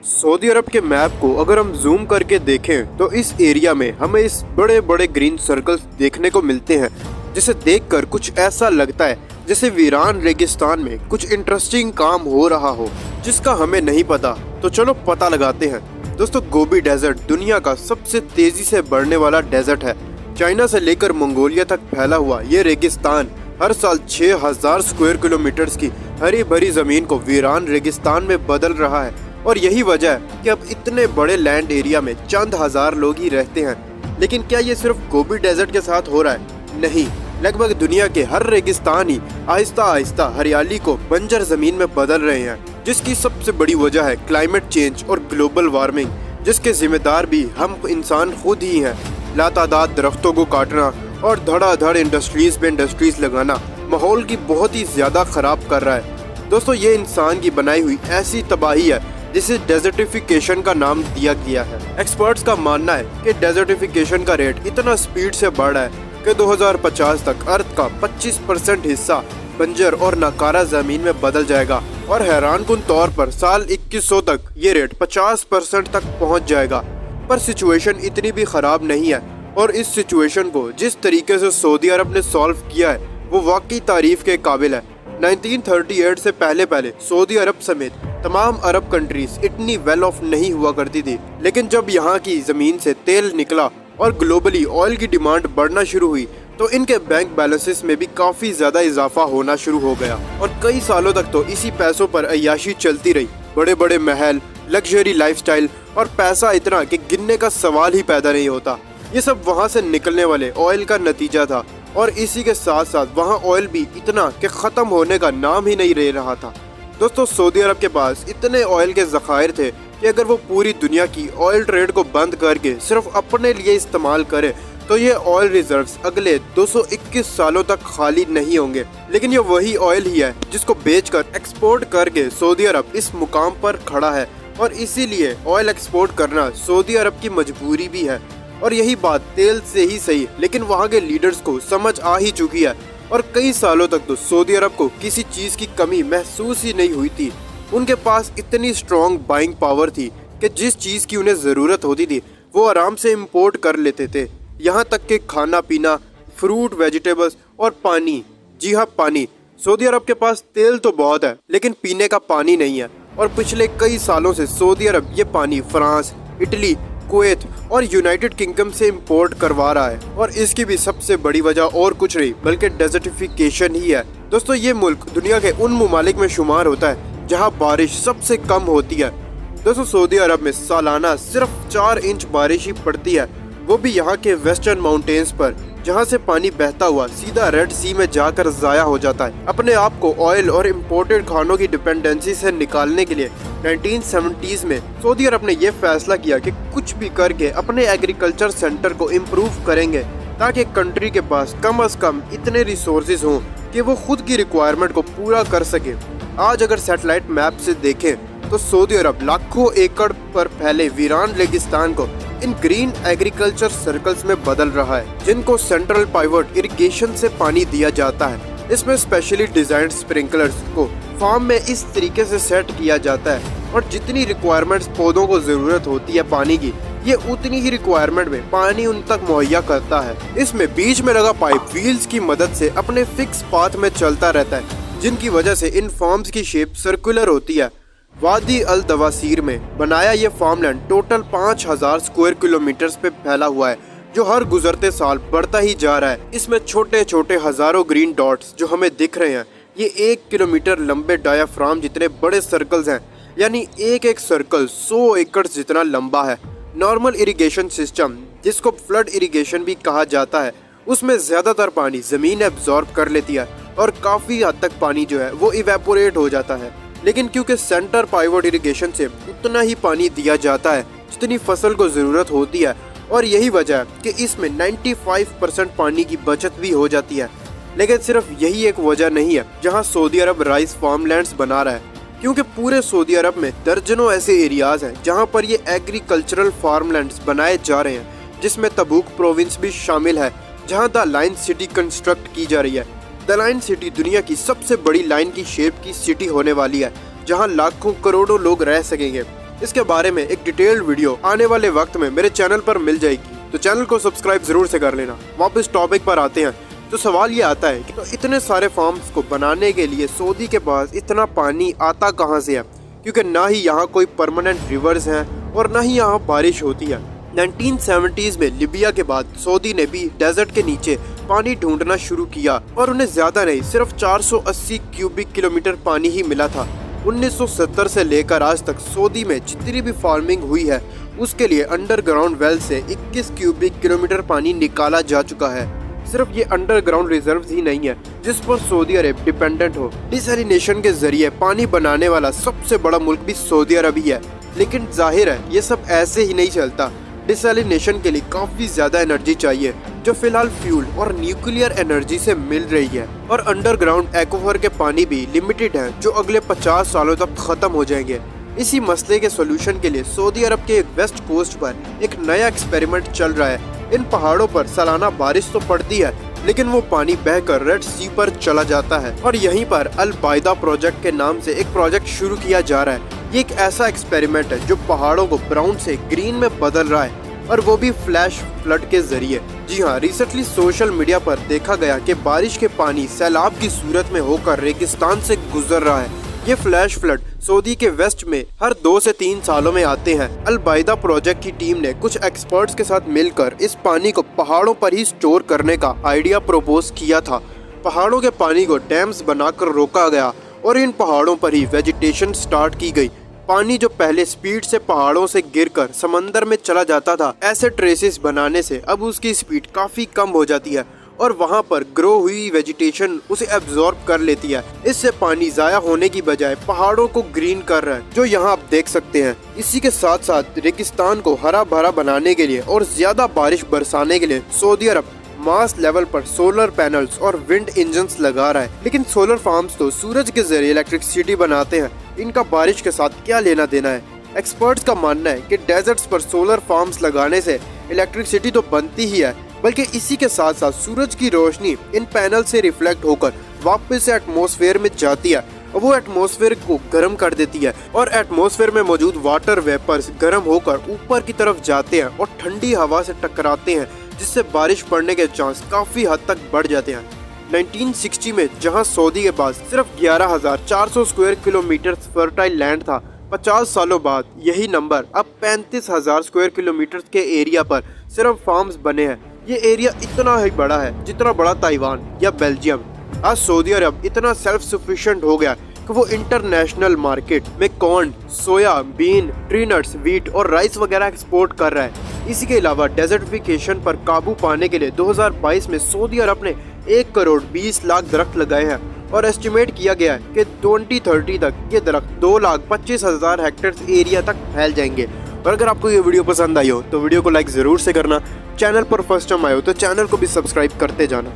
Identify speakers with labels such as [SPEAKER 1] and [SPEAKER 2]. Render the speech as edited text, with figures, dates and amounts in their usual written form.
[SPEAKER 1] Saudi अरब के map को अगर हम जूम करके देखें तो इस एरिया में हमें इस बड़े बड़े ग्रीन सर्कल्स देखने को मिलते हैं, जिसे देखकर कुछ ऐसा लगता है जैसे वीरान रेगिस्तान में कुछ इंटरेस्टिंग काम हो रहा हो जिसका हमें नहीं पता। तो चलो पता लगाते हैं। दोस्तों, गोबी डेजर्ट दुनिया का सबसे तेजी से बढ़ने वाला डेजर्ट है। चाइना से लेकर मंगोलिया तक फैला हुआ ये रेगिस्तान हर साल 6000 स्क्वायर किलोमीटर्स की हरी भरी जमीन को वीरान रेगिस्तान में बदल रहा है। और यही वजह है कि अब इतने बड़े लैंड एरिया में चंद हजार लोग ही रहते हैं। लेकिन क्या ये सिर्फ गोबी डेजर्ट के साथ हो रहा है? नहीं, लगभग दुनिया के हर रेगिस्तान ही आहिस्ता आहिस्ता हरियाली को बंजर जमीन में बदल रहे हैं, जिसकी सबसे बड़ी वजह है क्लाइमेट चेंज और ग्लोबल वार्मिंग, जिसके जिम्मेदार भी हम इंसान खुद ही हैं। लातादाद दरख्तों को काटना और धड़ाधड़ इंडस्ट्रीज पे इंडस्ट्रीज लगाना माहौल की बहुत ही ज्यादा खराब कर रहा है। दोस्तों, ये इंसान की बनाई हुई ऐसी तबाही है जिसे डेजर्टिफिकेशन का नाम दिया गया है। एक्सपर्ट्स का मानना है कि डेजर्टिफिकेशन का रेट इतना स्पीड से बढ़ रहा है कि 2050 तक अर्थ का 25% हिस्सा बंजर और नाकारा जमीन में बदल जाएगा। और हैरानकुन तौर पर साल 2100 तक ये रेट 50% तक पहुंच जाएगा। पर सिचुएशन इतनी भी खराब नहीं है, और इस सिचुएशन को जिस तरीके से सऊदी अरब ने सॉल्व किया है वो वाकई तारीफ के काबिल है। 1938 से पहले सऊदी अरब समेत तमाम अरब कंट्रीज इतनी वेल ऑफ नहीं हुआ करती थी, लेकिन जब यहाँ की जमीन से तेल निकला और ग्लोबली ऑयल की डिमांड बढ़ना शुरू हुई तो इनके बैंक बैलेंसेस में भी काफी ज्यादा इजाफा होना शुरू हो गया। और कई सालों तक तो इसी पैसों पर अय्याशी चलती रही। बड़े बड़े महल, लग्जरी लाइफस्टाइल और पैसा इतना कि गिनने का सवाल ही पैदा नहीं होता। ये सब वहाँ से निकलने वाले ऑयल का नतीजा था, और इसी के साथ साथ वहाँ ऑयल भी इतना कि खत्म होने का नाम ही नहीं ले रहा था। दोस्तों, सऊदी अरब के पास इतने ऑयल के ज़खायर थे कि अगर वो पूरी दुनिया की ऑयल ट्रेड को बंद करके सिर्फ अपने लिए इस्तेमाल करे तो ये ऑयल रिजर्व्स अगले 221 सालों तक खाली नहीं होंगे। लेकिन ये वही ऑयल ही है जिसको बेचकर एक्सपोर्ट करके सऊदी अरब इस मुकाम पर खड़ा है, और इसीलिए ऑयल एक्सपोर्ट करना सऊदी अरब की मजबूरी भी है। और यही बात तेल से ही सही, लेकिन वहाँ के लीडर्स को समझ आ ही चुकी है। और कई सालों तक तो सऊदी अरब को किसी चीज की कमी महसूस ही नहीं हुई थी। उनके पास इतनी स्ट्रॉन्ग बाइंग पावर थी कि जिस चीज की उन्हें जरूरत होती थी वो आराम से इंपोर्ट कर लेते थे। यहाँ तक कि खाना पीना, फ्रूट, वेजिटेबल्स और पानी। जी हाँ, पानी। सऊदी अरब के पास तेल तो बहुत है, लेकिन पीने का पानी नहीं है। और पिछले कई सालों से सऊदी अरब ये पानी फ्रांस, इटली, कुवैत और यूनाइटेड किंगडम से इंपोर्ट करवा रहा है। और इसकी भी सबसे बड़ी वजह और कुछ नहीं बल्कि डेजर्टिफिकेशन ही है। दोस्तों, ये मुल्क दुनिया के उन ममालिक में शुमार होता है जहां बारिश सबसे कम होती है। दोस्तों, सऊदी अरब में सालाना सिर्फ 4 इंच बारिश ही पड़ती है, वो भी यहाँ के वेस्टर्न माउंटेन्स पर, जहाँ से पानी बहता हुआ सीधा रेड सी में जाकर जाया हो जाता है। अपने आप को ऑयल और इम्पोर्टेड खानों की डिपेंडेंसी से निकालने के लिए 1970s में सऊदी अरब ने यह फैसला किया कि कुछ भी करके अपने एग्रीकल्चर सेंटर को इम्प्रूव करेंगे, ताकि कंट्री के पास कम से कम इतने रिसोर्सेज हों कि वो खुद की रिक्वायरमेंट को पूरा कर सके। आज अगर सैटेलाइट मैप से देखें तो सऊदी अरब लाखों एकड़ पर फैले वीरान रेगिस्तान को इन ग्रीन एग्रीकल्चर सर्कल्स में बदल रहा है, जिनको सेंट्रल पाइवट इरिगेशन से पानी दिया जाता है। इसमें स्पेशली डिजाइंड स्प्रिंकलर्स को फार्म में इस तरीके से सेट किया जाता है, और जितनी रिक्वायरमेंट्स पौधों को जरूरत होती है पानी की, ये उतनी ही रिक्वायरमेंट में पानी उन तक मुहैया करता है। इसमें बीच में लगा पाइप व्हील्स की मदद से अपने फिक्स पाथ में चलता रहता है, जिनकी वजह से इन फार्म्स की शेप सर्कुलर होती है। वादी अल दवासीर में बनाया ये फार्मलैंड टोटल 5000 स्क्वायर किलोमीटर्स पे फैला हुआ है, जो हर गुजरते साल बढ़ता ही जा रहा है। इसमें छोटे छोटे हजारों ग्रीन डॉट्स जो हमें दिख रहे हैं, ये 1 किलोमीटर लंबे डायाफ्राम जितने बड़े सर्कल्स हैं, यानी एक एक सर्कल 100 एकड़ जितना लंबा है। नॉर्मल इरिगेशन सिस्टम, जिसको फ्लड इरिगेशन भी कहा जाता है, उसमें ज्यादातर पानी जमीन एब्जॉर्ब कर लेती है और काफी हद तक पानी जो है वो इवेपोरेट हो जाता है। लेकिन क्योंकि सेंटर पाइवट इरिगेशन से उतना ही पानी दिया जाता है जितनी फसल को जरूरत होती है, और यही वजह है कि इसमें 95% पानी की बचत भी हो जाती है। लेकिन सिर्फ यही एक वजह नहीं है जहां सऊदी अरब राइस फार्मलैंड्स बना रहा है, क्योंकि पूरे सऊदी अरब में दर्जनों ऐसे एरियाज हैं जहां पर ये एग्रीकल्चरल फार्मलैंड्स बनाए जा रहे हैं, जिसमें तबूक प्रोविंस भी शामिल है, जहां द लाइन सिटी कंस्ट्रक्ट की जा रही है। द लाइन सिटी दुनिया की सबसे बड़ी लाइन की शेप की सिटी होने वाली है, जहां लाखों करोड़ों लोग रह सकेंगे। इसके बारे में एक डिटेल्ड वीडियो आने वाले वक्त में मेरे चैनल पर मिल जाएगी, तो चैनल को सब्सक्राइब जरूर से कर लेना। वापस टॉपिक पर आते हैं, तो सवाल ये आता है कि तो इतने सारे फार्म्स को बनाने के लिए सऊदी के पास इतना पानी आता कहाँ से है, क्योंकि ना ही यहाँ कोई परमानेंट रिवर्स हैं और ना ही यहाँ बारिश होती है। 1970s में लीबिया के बाद सऊदी ने भी डेजर्ट के नीचे पानी ढूंढना शुरू किया और उन्हें ज्यादा नहीं, सिर्फ 480 क्यूबिक किलोमीटर पानी ही मिला था। 1970 से लेकर आज तक सऊदी में जितनी भी फार्मिंग हुई है उसके लिए अंडरग्राउंड वेल से 21 क्यूबिक किलोमीटर पानी निकाला जा चुका है। सिर्फ ये अंडरग्राउंड रिजर्व्स ही नहीं है जिस पर सऊदी अरब डिपेंडेंट हो। डिसैलिनेशन के जरिए पानी बनाने वाला सबसे बड़ा मुल्क भी सऊदी अरब ही है, लेकिन जाहिर है ये सब ऐसे ही नहीं चलता। डिसैलिनेशन के लिए काफी ज्यादा एनर्जी चाहिए जो फिलहाल फ्यूल और न्यूक्लियर एनर्जी से मिल रही है, और अंडरग्राउंड एक्वाफर के पानी भी लिमिटेड है जो अगले 50 सालों तक खत्म हो जाएंगे। इसी मसले के सोल्यूशन के लिए सऊदी अरब के वेस्ट कोस्ट पर एक नया एक्सपेरिमेंट चल रहा है। इन पहाड़ों पर सालाना बारिश तो पड़ती है, लेकिन वो पानी बहकर रेड सी पर चला जाता है, और यहीं पर अल बायदा प्रोजेक्ट के नाम से एक प्रोजेक्ट शुरू किया जा रहा है। ये एक ऐसा एक्सपेरिमेंट है जो पहाड़ों को ब्राउन से ग्रीन में बदल रहा है, और वो भी फ्लैश फ्लड के जरिए। जी हाँ, रिसेंटली सोशल मीडिया पर देखा गया कि बारिश के पानी सैलाब की सूरत में होकर रेगिस्तान से गुजर रहा है। ये फ्लैश फ्लड सऊदी के वेस्ट में हर 2 से 3 सालों में आते हैं। अल बायदा प्रोजेक्ट की टीम ने कुछ एक्सपर्ट्स के साथ मिलकर इस पानी को पहाड़ों पर ही स्टोर करने का आइडिया प्रपोज किया था। पहाड़ों के पानी को डैम्स बनाकर रोका गया और इन पहाड़ों पर ही वेजिटेशन स्टार्ट की गई। पानी जो पहले स्पीड से पहाड़ों से गिरकर समंदर में चला जाता था, ऐसे ट्रेसेस बनाने से अब उसकी स्पीड काफी कम हो जाती है और वहाँ पर ग्रो हुई वेजिटेशन उसे एब्जॉर्ब कर लेती है। इससे पानी जाया होने की बजाय पहाड़ों को ग्रीन कर रहा है, जो यहाँ आप देख सकते हैं। इसी के साथ साथ रेगिस्तान को हरा भरा बनाने के लिए और ज्यादा बारिश बरसाने के लिए सऊदी अरब मास लेवल पर सोलर पैनल्स और विंड इंजन्स लगा रहा है। लेकिन सोलर फार्म्स तो सूरज के जरिए इलेक्ट्रिसिटी बनाते हैं, इनका बारिश के साथ क्या लेना देना है। एक्सपर्ट्स का मानना है कि डेजर्ट्स पर सोलर फार्म्स लगाने से इलेक्ट्रिसिटी तो बनती ही है, बल्कि इसी के साथ साथ सूरज की रोशनी इन पैनल से रिफ्लेक्ट होकर वापस से एटमॉस्फेयर में जाती है और वो एटमॉस्फेयर को गर्म कर देती है, और एटमॉस्फेयर में मौजूद वाटर वेपर्स गर्म होकर ऊपर की तरफ जाते हैं और ठंडी हवा से टकराते हैं, जिससे बारिश पड़ने के चांस काफी हद तक बढ़ जाते हैं। 1960 में जहां सऊदी के पास सिर्फ 11,400 स्क्वायर किलोमीटर फर्टाइल लैंड था, 50 सालों बाद यही नंबर अब 35,000 स्क्वायर किलोमीटर के एरिया पर सिर्फ फार्म्स बने हैं। ये एरिया इतना ही बड़ा है जितना बड़ा ताइवान या बेल्जियम। आज सऊदी अरब इतना सेल्फ सफिशिएंट हो गया कि वो इंटरनेशनल मार्केट में corn, soya bean, tree nuts, wheat और राइस वगैरह एक्सपोर्ट कर रहा है। इसी के अलावा डेजर्टिफिकेशन पर काबू पाने के लिए 2022 में सऊदी अरब ने 1 करोड़ 20 लाख दरख्त लगाए हैं, और एस्टिमेट किया गया है कि 2030 तक ये दरख्त 2,25,000 हेक्टेयर एरिया तक फैल जाएंगे। और अगर आपको ये वीडियो पसंद आई हो तो वीडियो को लाइक जरूर से करना। चैनल पर फर्स्ट टाइम आए हो तो चैनल को भी सब्सक्राइब करते जाना।